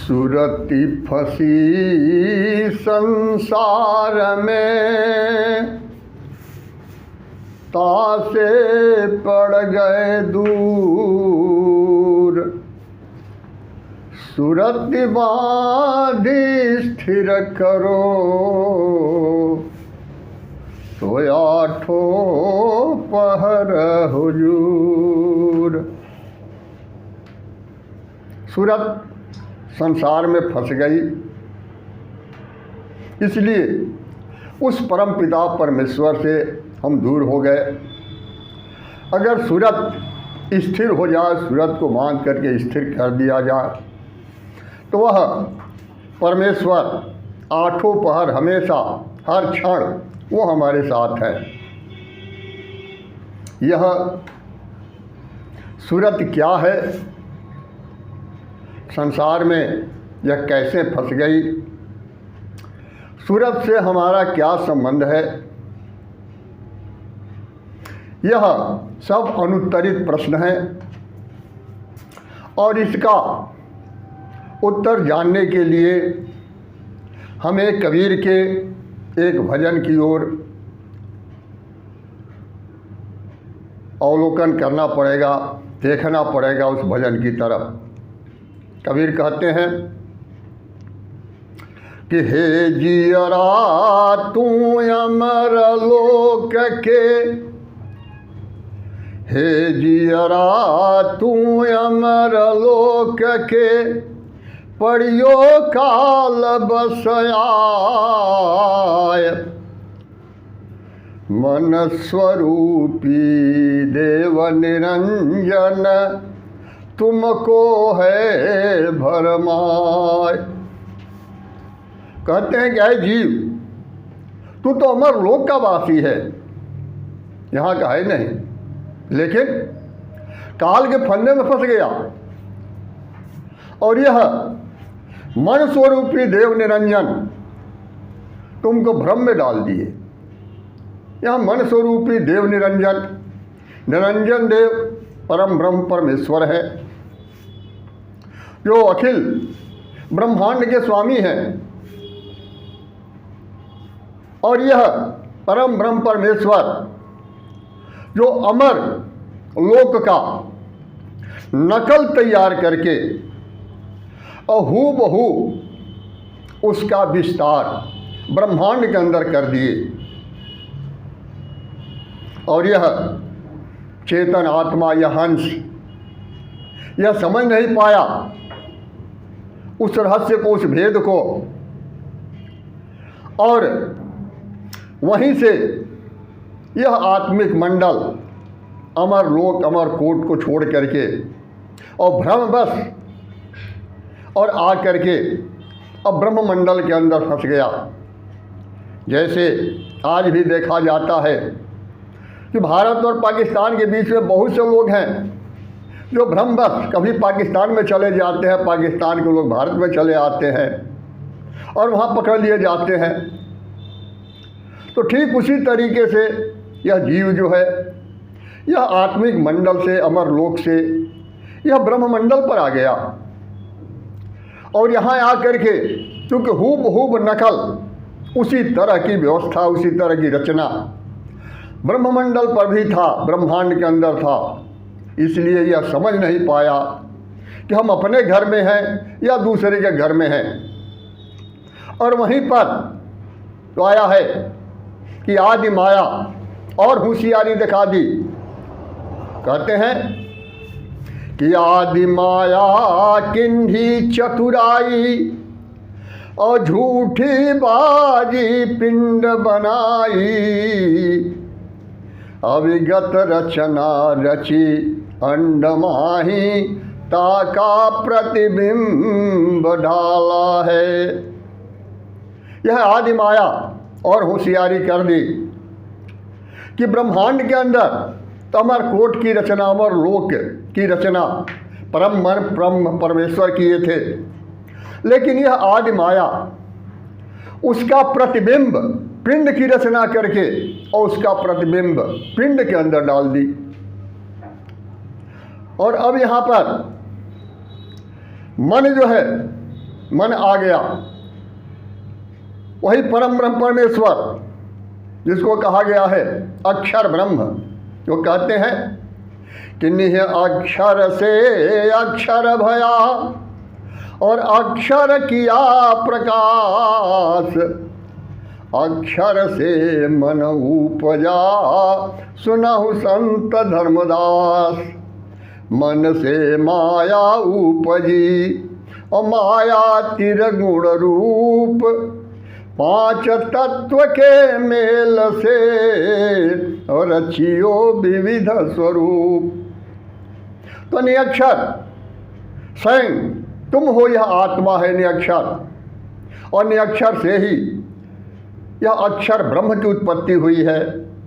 सुरति फंसी संसार में, तासे पड़ गए दूर। सुरति बांधी स्थिर करो, तो आठों पहर हुजूर। सूरत संसार में फंस गई, इसलिए उस परम पिता परमेश्वर से हम दूर हो गए। अगर सूरत स्थिर हो जाए, सूरत को बांध करके स्थिर कर दिया जाए, तो वह परमेश्वर आठों पहर हमेशा हर क्षण वो हमारे साथ है। यह सूरत क्या है, संसार में यह कैसे फंस गई, सूरत से हमारा क्या संबंध है, यह सब अनुत्तरित प्रश्न है। और इसका उत्तर जानने के लिए हमें कबीर के एक भजन की ओर अवलोकन करना पड़ेगा, देखना पड़ेगा उस भजन की तरफ। कबीर कहते हैं कि हे जियरा तू अमर लोक के, हे जियरा तू अमर लोक के, पड़ियो काल बसयाय। मन स्वरूपी देव निरंजन, तुमको है भरमाय। कहते हैं कि ऐ जीव, तू तो अमर लोक का वासी है, यहाँ का है नहीं, लेकिन काल के फंदे में फंस गया। और यह मन स्वरूपी देव निरंजन तुमको भ्रम में डाल दिए। यह मन स्वरूपी देव निरंजन, निरंजन देव परम ब्रह्म परमेश्वर है, जो अखिल ब्रह्मांड के स्वामी हैं। और यह परम ब्रह्म परमेश्वर जो अमर लोक का नकल तैयार करके और हूबहू उसका विस्तार ब्रह्मांड के अंदर कर दिए। और यह चेतन आत्मा, यह हंस, यह समझ नहीं पाया उस रहस्य को, उस भेद को। और वहीं से यह आत्मिक मंडल अमर लोक, अमर कोट को छोड़ करके और भ्रमवश और आ करके अब ब्रह्म मंडल के अंदर फंस गया। जैसे आज भी देखा जाता है कि भारत और पाकिस्तान के बीच में बहुत से लोग हैं जो भ्रमवश कभी पाकिस्तान में चले जाते हैं, पाकिस्तान के लोग भारत में चले आते हैं और वहाँ पकड़ लिए जाते हैं। तो ठीक उसी तरीके से यह जीव जो है, यह आत्मिक मंडल से, अमर लोक से यह ब्रह्म मंडल पर आ गया। और यहाँ आकर के क्योंकि हूबहूब नकल, उसी तरह की व्यवस्था, उसी तरह की रचना ब्रह्ममंडल पर भी था, ब्रह्मांड के अंदर था। इसलिए यह समझ नहीं पाया कि हम अपने घर में हैं या दूसरे के घर में हैं। और वहीं पर तो आया है कि आदि माया और होशियारी दिखा दी। कहते हैं कि आदि माया किन्ही चतुराई, और झूठी बाजी पिंड बनाई। अविगत रचना रची अंड माही, ताका प्रतिबिंब ढाला है। यह आदि माया और होशियारी कर दी कि ब्रह्मांड के अंदर अमर कोट की रचना, अमर लोक की रचना परम परमेश्वर किए थे। लेकिन यह आदि माया उसका प्रतिबिंब पिंड की रचना करके और उसका प्रतिबिंब पिंड के अंदर डाल दी। और अब यहाँ पर मन जो है मन आ गया, वही परम ब्रह्म परमेश्वर जिसको कहा गया है अक्षर ब्रह्म, जो कहते हैं कि निह अक्षर से अक्षर भया और अक्षर किया प्रकाश, अक्षर से मन उपजा सुनहु संत धर्मदास, मन से माया उपजी और माया तिरगुण रूप, पांच तत्व के मेल से और रचियो विविध स्वरूप। तो निरक्षर स्वयं तुम हो, यह आत्मा है निरक्षर, और निरक्षर से ही यह अक्षर ब्रह्म की उत्पत्ति हुई है,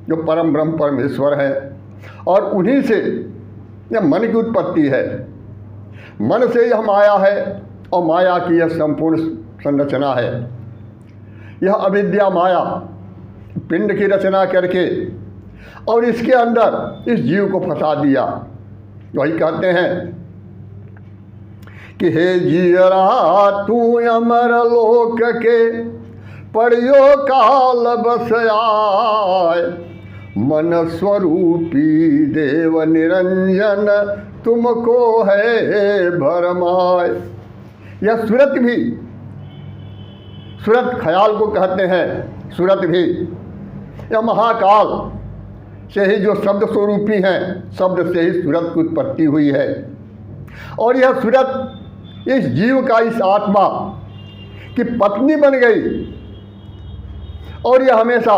जो परम ब्रह्म परमेश्वर है, और उन्हीं से यह मन की उत्पत्ति है। मन से यह माया है, और माया की यह संपूर्ण संरचना है। यह अविद्या माया पिंड की रचना करके और इसके अंदर इस जीव को फंसा दिया। वही कहते हैं कि हे जीरा तू अमर लोक के पड़ियो काल बस आय, मन स्वरूपी देव निरंजन तुमको है भरमाय। यह सूरत भी, सूरत ख्याल को कहते हैं, सूरत भी यह महाकाल से ही जो शब्द स्वरूपी हैं, शब्द से ही सूरत की उत्पत्ति हुई है। और यह सूरत इस जीव का, इस आत्मा की पत्नी बन गई, और यह हमेशा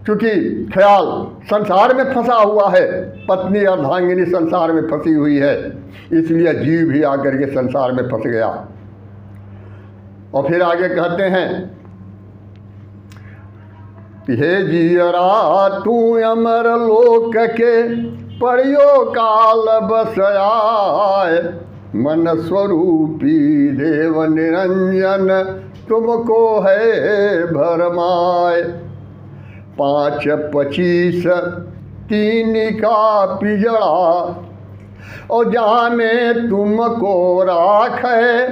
क्योंकि ख्याल संसार में फंसा हुआ है, पत्नी अर्धांगिनी संसार में फंसी हुई है, इसलिए जीव भी आकर के संसार में फंस गया। और फिर आगे कहते हैं कि हे जीरा तू अमर लोक के पड़ियो काल बस आय, मन स्वरूपी देव निरंजन तुमको है भरमाय। 5 25 तीन का पिजड़ा और जहाँ में तुमको राख है,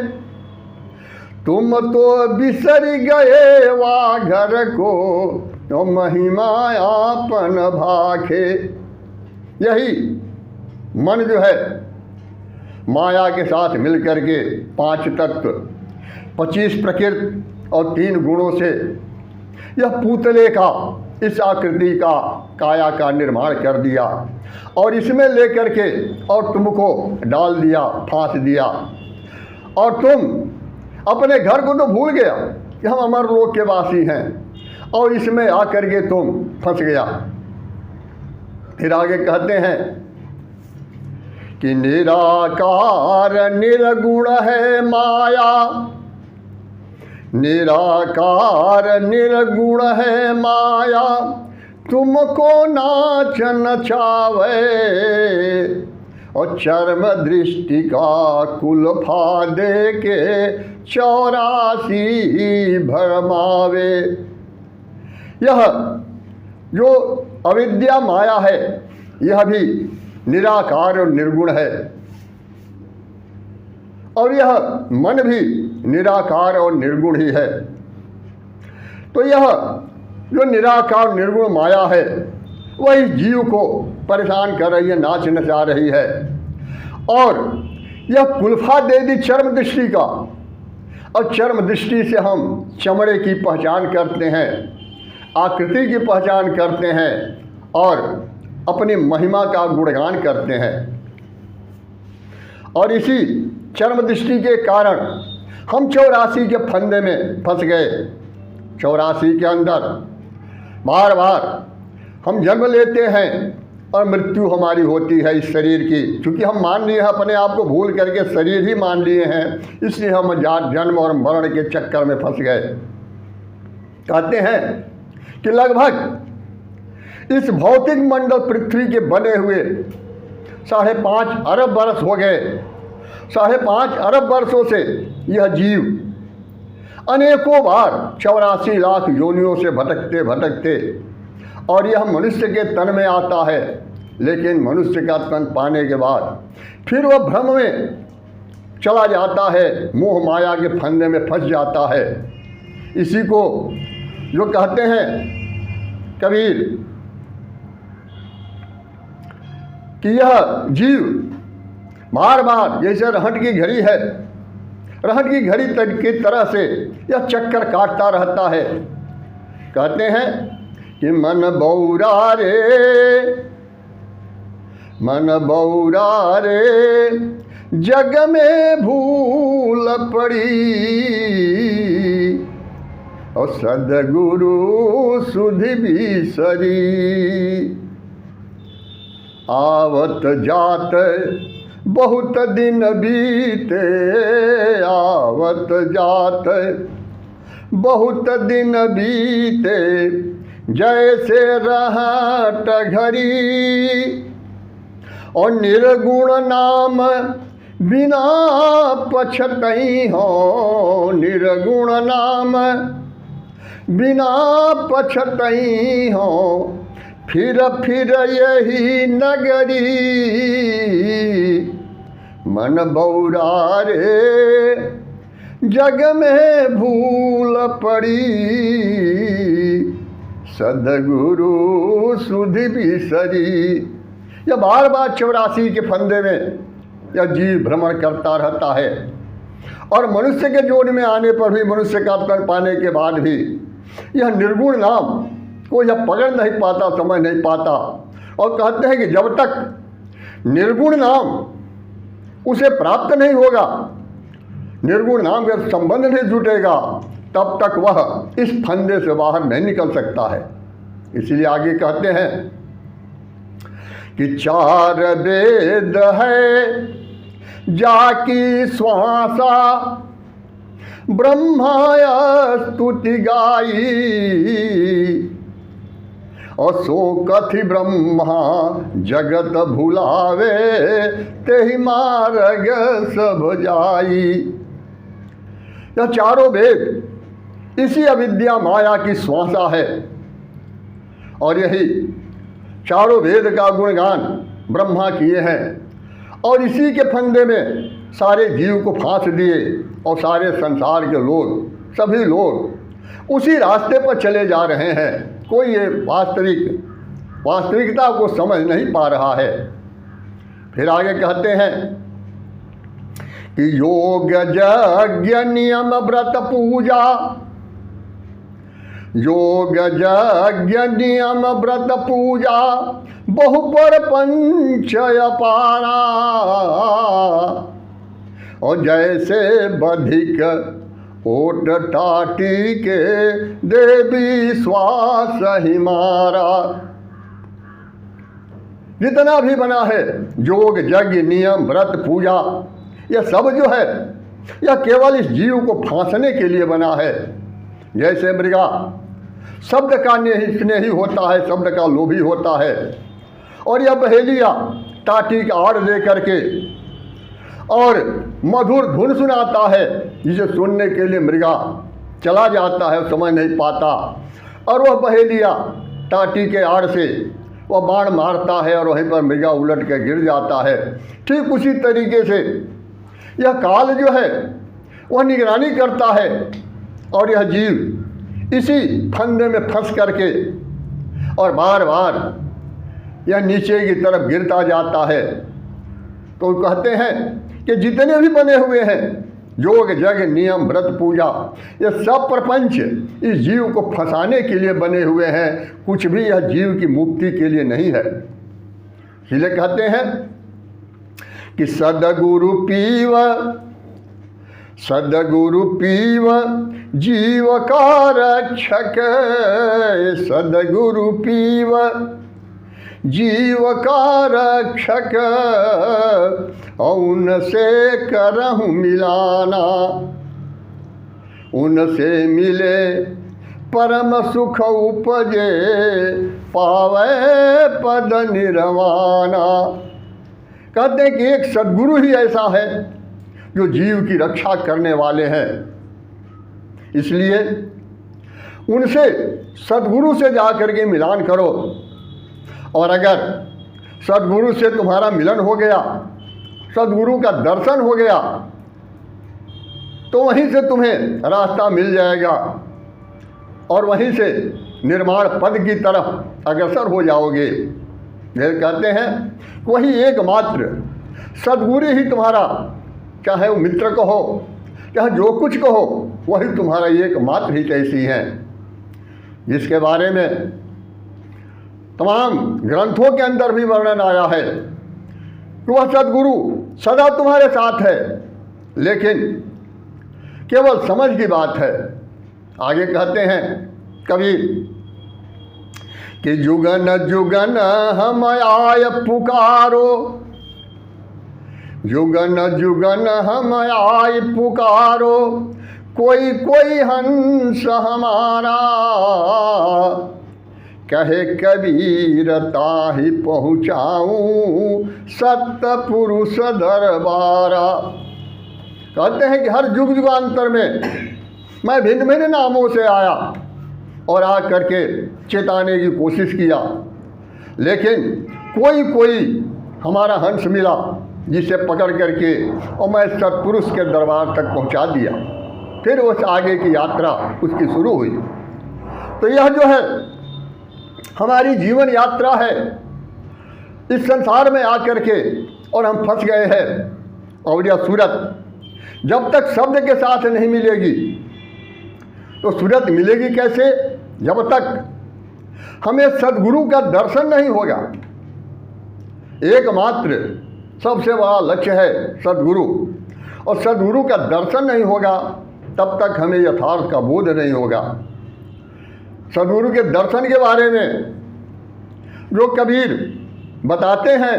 तुम तो बिसर गए वा घर को तो महिमा आपन भाखे। यही मन जो है माया के साथ मिलकर के 5 तत्व 25 प्रकृति और 3 गुणों से यह पुतले का, इस आकृति का, काया का निर्माण कर दिया और इसमें लेकर के और तुमको डाल दिया, फांस दिया। और तुम अपने घर को तो भूल गया कि हम अमर लोक के वासी हैं, और इसमें आकर के तुम फंस गया। फिर आगे कहते हैं कि निराकार निर्गुण है माया, निराकार निर्गुण है माया, तुमको नाच नचावे और चर्म दृष्टि का कुलफा दे के 84 भरमावे। यह जो अविद्या माया है, यह भी निराकार और निर्गुण है, और यह मन भी निराकार और निर्गुण ही है। तो यह जो निराकार निर्गुण माया है, वही जीव को परेशान कर रही है, नाच नचा रही है, और यह कुल्फा दे दी चर्म दृष्टि का। और चर्म दृष्टि से हम चमड़े की पहचान करते हैं, आकृति की पहचान करते हैं, और अपनी महिमा का गुणगान करते हैं। और इसी चर्म दृष्टि के कारण हम 84 के फंदे में फंस गए। 84 के अंदर बार बार हम जन्म लेते हैं और मृत्यु हमारी होती है इस शरीर की। क्योंकि हम मान लिए हैं, अपने आप को भूल करके शरीर ही मान लिए हैं, इसलिए हम जन्म और मरण के चक्कर में फंस गए। कहते हैं कि लगभग इस भौतिक मंडल पृथ्वी के बने हुए 5.5 अरब वर्ष हो गए। 5.5 अरब वर्षों से यह जीव अनेकों बार 84 लाख योनियों से भटकते भटकते और यह मनुष्य के तन में आता है। लेकिन मनुष्य का तन पाने के बाद फिर वह भ्रम में चला जाता है, मोह माया के फंदे में फंस जाता है। इसी को जो कहते हैं कबीर कि यह जीव बार बार जैसे रहट की घड़ी है, रहट की घड़ी की तरह से यह चक्कर काटता रहता है। कहते हैं कि मन बौरा रे, मन बौरा रे, जग में भूल पड़ी, और सदगुरु सुधि बिसरी। आवत जात बहुत दिन बीते, आवत जात बहुत दिन बीते, जैसे रहट घड़ी, और निर्गुण नाम बिना पछतई हो, निर्गुण नाम बिना पछतई हो, फिर यही नगरी, मन बौरा रे, जग में भूल पड़ी, सदगुरु सुधि बिसरी। यह बार बार 84 के फंदे में यह जीव भ्रमण करता रहता है, और मनुष्य के जोड़ में आने पर भी, मनुष्य का तन पाने के बाद भी यह निर्गुण नाम को यह पकड़ नहीं पाता, समझ नहीं पाता। और कहते हैं कि जब तक निर्गुण नाम उसे प्राप्त नहीं होगा, निर्गुण नाम का संबंध नहीं जुटेगा, तब तक वह इस फंदे से बाहर नहीं निकल सकता है। इसलिए आगे कहते हैं कि 4 वेद है जाकी श्वासा, ब्रह्माया स्तुति गाई, और सो कथि ब्रह्मा जगत भुलावे, तेहि मार्ग सब जाई। यह 4 वेद इसी अविद्या माया की श्वासा है, और यही 4 वेद का गुणगान ब्रह्मा किए हैं, और इसी के फंदे में सारे जीव को फांस दिए, और सारे संसार के लोग, सभी लोग उसी रास्ते पर चले जा रहे हैं। कोई ये वास्तविकता को समझ नहीं पा रहा है। फिर आगे कहते हैं कि योग यज्ञ नियम व्रत पूजा, योग यज्ञ नियम व्रत पूजा, बहुपर पंच अपारा, और जैसे बधिक ओट टाटी के, देवी श्वास ही मारा। जितना भी बना है योग यज्ञ नियम व्रत पूजा, यह सब जो है यह केवल इस जीव को फांसने के लिए बना है। जैसे मृगा शब्द का स्नेही होता है, शब्द का लोभी होता है, और यह बहेलिया टाटी का आड़ दे करके और मधुर धुन सुनाता है, जिसे सुनने के लिए मृगा चला जाता है, समझ नहीं पाता, और वह बहेलिया टाटी के आड़ से वह बाण मारता है, और वहीं पर मृगा उलट कर गिर जाता है। ठीक उसी तरीके से यह काल जो है वह निगरानी करता है, और यह जीव इसी फंदे में फंस करके और बार बार यह नीचे की तरफ गिरता जाता है। तो कहते हैं कि जितने भी बने हुए हैं योग यज्ञ नियम व्रत पूजा, ये सब प्रपंच इस जीव को फंसाने के लिए बने हुए हैं, कुछ भी यह जीव की मुक्ति के लिए नहीं है। इसलिए कहते हैं कि सदगुरु पीव, सदगुरु पीव जीव का रक्षक, सदगुरु पीव जीव का रक्षक, उनसे करहूँ मिलाना, उनसे मिले परम सुख उपजे, पावे पद निर्वाणा। कहते हैं कि एक सद्गुरु ही ऐसा है जो जीव की रक्षा करने वाले हैं। इसलिए उनसे, सद्गुरु से जा कर के मिलान करो, और अगर सद्गुरु से तुम्हारा मिलन हो गया, सद्गुरु का दर्शन हो गया, तो वहीं से तुम्हें रास्ता मिल जाएगा और वहीं से निर्माण पद की तरफ अग्रसर हो जाओगे। फिर कहते हैं वही एकमात्र सद्गुरु ही तुम्हारा, चाहे वो मित्र कहो चाहे जो कुछ कहो, वही तुम्हारा एकमात्र ही ऐसी है जिसके बारे में तमाम ग्रंथों के अंदर भी वर्णन आया है कि वह सद्गुरु सदा तुम्हारे साथ है, लेकिन केवल समझ की बात है। आगे कहते हैं कबीर कि जुगन जुगन हम आय पुकारो, जुगन जुगन हम आय पुकारो, कोई कोई हंस हमारा, कहे कबीर ताहि पहुँचाऊँ सत्य पुरुष दरबारा। कहते हैं कि हर युग युगांतर में मैं भिन्न भिन्न नामों से आया और आ करके चेताने की कोशिश किया, लेकिन कोई कोई हमारा हंस मिला जिसे पकड़ करके और मैं सत्पुरुष के दरबार तक पहुंचा दिया। फिर उस आगे की यात्रा उसकी शुरू हुई। तो यह जो है हमारी जीवन यात्रा है, इस संसार में आकर के और हम फंस गए हैं। और यह सूरत जब तक शब्द के साथ नहीं मिलेगी तो सूरत मिलेगी कैसे? जब तक हमें सद्गुरु का दर्शन नहीं होगा। एकमात्र सबसे बड़ा लक्ष्य है सद्गुरु, और सद्गुरु का दर्शन नहीं होगा तब तक हमें यथार्थ का बोध नहीं होगा। सद्गुरु के दर्शन के बारे में जो कबीर बताते हैं,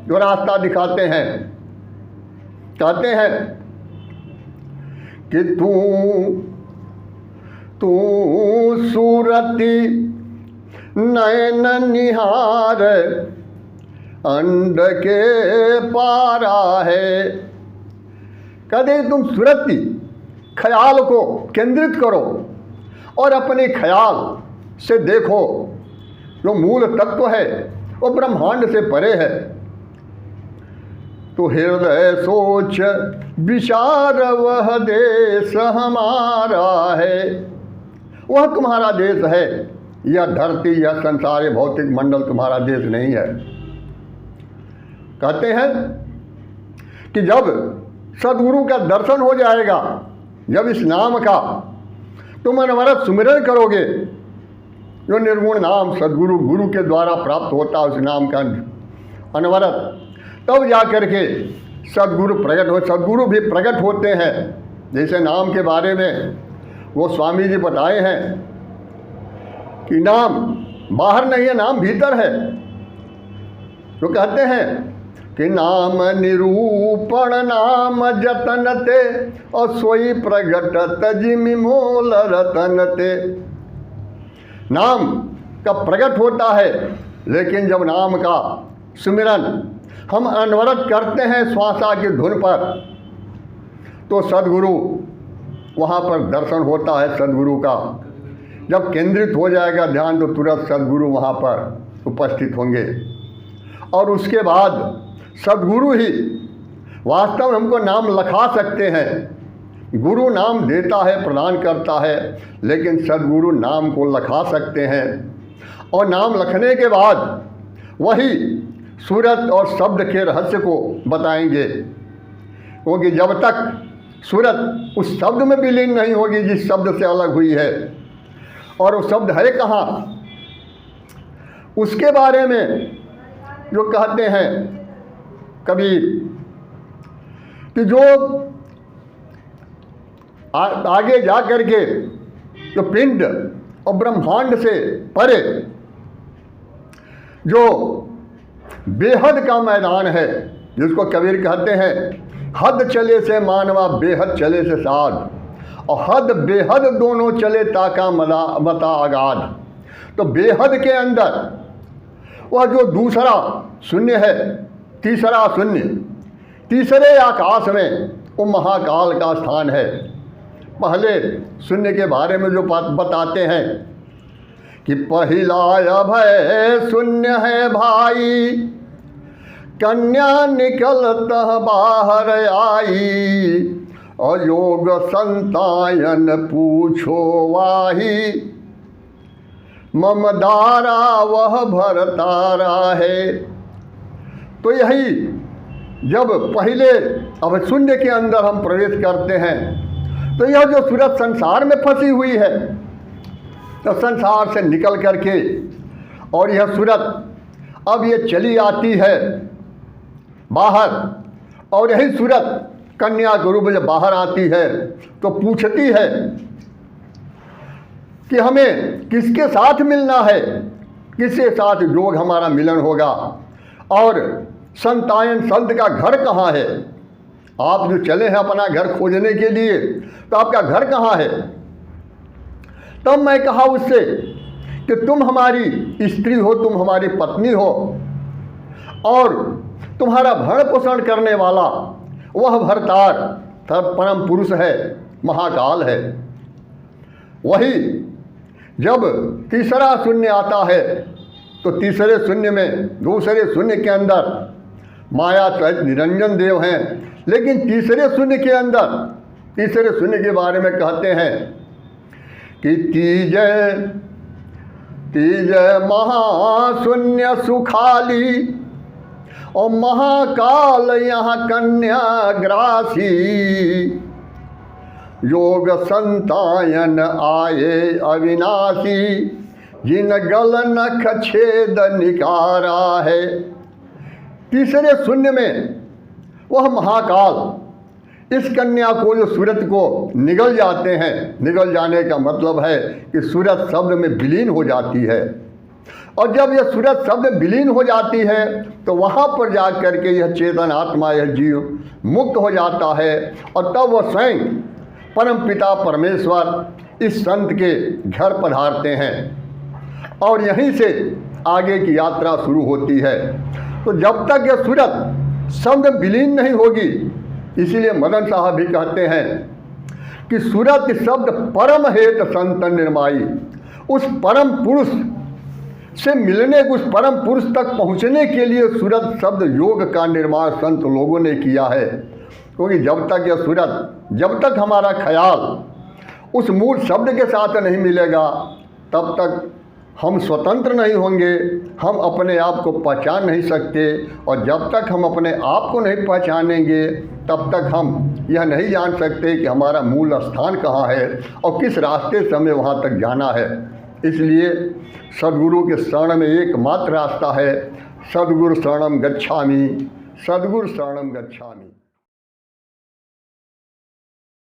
जो रास्ता दिखाते हैं, कहते हैं कि तू सूरती नयन निहार अंड के पारा है। कहते तुम सूरती ख्याल को केंद्रित करो और अपने ख्याल से देखो, जो मूल तत्व है वो ब्रह्मांड से परे है। तो हृदय सोच विचार वह देश हमारा है, वह तुम्हारा देश है। यह धरती, यह संसार, यह भौतिक मंडल तुम्हारा देश नहीं है। कहते हैं कि जब सद्गुरु का दर्शन हो जाएगा, जब इस नाम का तुम अनवरत सुमिरन करोगे, जो निर्गुण नाम सद्गुरु गुरु के द्वारा प्राप्त होता है, उस नाम का अनवरत, तब जा कर के सद्गुरु प्रकट हो। सद्गुरु भी प्रकट होते हैं। जैसे नाम के बारे में वो स्वामी जी बताए हैं कि नाम बाहर नहीं है, नाम भीतर है। तो कहते हैं कि नाम निरूपण नाम जतन ते, और सोई प्रगट तजिमि मोल रतन ते। नाम का प्रकट होता है, लेकिन जब नाम का सुमिरन हम अनवरत करते हैं श्वासा की धुन पर, तो सद्गुरु वहाँ पर दर्शन होता है। सद्गुरु का जब केंद्रित हो जाएगा ध्यान, तो तुरंत सद्गुरु वहाँ पर उपस्थित होंगे। और उसके बाद सद्गुरु ही वास्तव में हमको नाम लखा सकते हैं। गुरु नाम देता है, प्रदान करता है, लेकिन सद्गुरु नाम को लखा सकते हैं। और नाम लखने के बाद वही सूरत और शब्द के रहस्य को बताएंगे, क्योंकि जब तक सूरत उस शब्द में विलीन नहीं होगी जिस शब्द से अलग हुई है, और वो शब्द है कहाँ, उसके बारे में जो कहते हैं कबीर कि जो आगे जा कर के जो पिंड और ब्रह्मांड से परे जो बेहद का मैदान है, जिसको कबीर कहते हैं हद चले से मानवा बेहद चले से साध, और हद बेहद दोनों चले ताका मता अगाध। तो बेहद के अंदर वह जो दूसरा शून्य है, तीसरा शून्य, तीसरे आकाश में वो महाकाल का स्थान है। पहले शून्य के बारे में जो बात बताते हैं कि पहिला अभय शून्य है भाई, कन्या निकलत बाहर आई, अयोग संतायन पूछो वाही, ममदारा वह भरतारा है। तो यही जब पहले अब शून्य के अंदर हम प्रवेश करते हैं तो यह जो सूरत संसार में फंसी हुई है, तो संसार से निकल करके और यह सूरत अब ये चली आती है बाहर, और यही सूरत कन्या के रूप में जब बाहर आती है तो पूछती है कि हमें किसके साथ मिलना है, किसके साथ योग हमारा मिलन होगा, और संतायन संत का घर कहाँ है। आप जो चले हैं अपना घर खोजने के लिए, तो आपका घर कहाँ है। तब मैं कहा उससे कि तुम हमारी स्त्री हो, तुम हमारी पत्नी हो, और तुम्हारा भरण पोषण करने वाला वह भरतार परम पुरुष है, महाकाल है। वही जब तीसरा शून्य आता है तो तीसरे शून्य में, दूसरे शून्य के अंदर माया सहित निरंजन देव हैं, लेकिन तीसरे शून्य के अंदर, तीसरे शून्य के बारे में कहते हैं कि तीज महाशून्य सुखाली, और महाकाल यहाँ कन्या ग्रासी, योग संतायन आए अविनाशी, जिन गल नख छेद निकारा है। तीसरे शून्य में वह महाकाल इस कन्या को, जो सूरत को निगल जाते हैं, निगल जाने का मतलब है कि सूरत शब्द में विलीन हो जाती है, और जब यह सूरत शब्द विलीन हो जाती है तो वहाँ पर जा कर के यह चेतन आत्मा, यह जीव मुक्त हो जाता है, और तब वह स्वयं परम पिता परमेश्वर इस संत के घर पधारते हैं, और यहीं से आगे की यात्रा शुरू होती है। तो जब तक यह सूरत शब्द विलीन नहीं होगी, इसीलिए मदन साहब भी कहते हैं कि सूरत शब्द परम हेत संत निर्माई। उस परम पुरुष से मिलने, उस परम पुरुष तक पहुँचने के लिए सूरत शब्द योग का निर्माण संत लोगों ने किया है। क्योंकि जब तक यह सूरत, जब तक हमारा ख्याल उस मूल शब्द के साथ नहीं मिलेगा, तब तक हम स्वतंत्र नहीं होंगे, हम अपने आप को पहचान नहीं सकते, और जब तक हम अपने आप को नहीं पहचानेंगे तब तक हम यह नहीं जान सकते कि हमारा मूल स्थान कहाँ है और किस रास्ते से हमें वहाँ तक जाना है। इसलिए सद्गुरु के शरण में एकमात्र रास्ता है, सद्गुरु शरणम गच्छामि, सद्गुरु शरणम गच्छामि।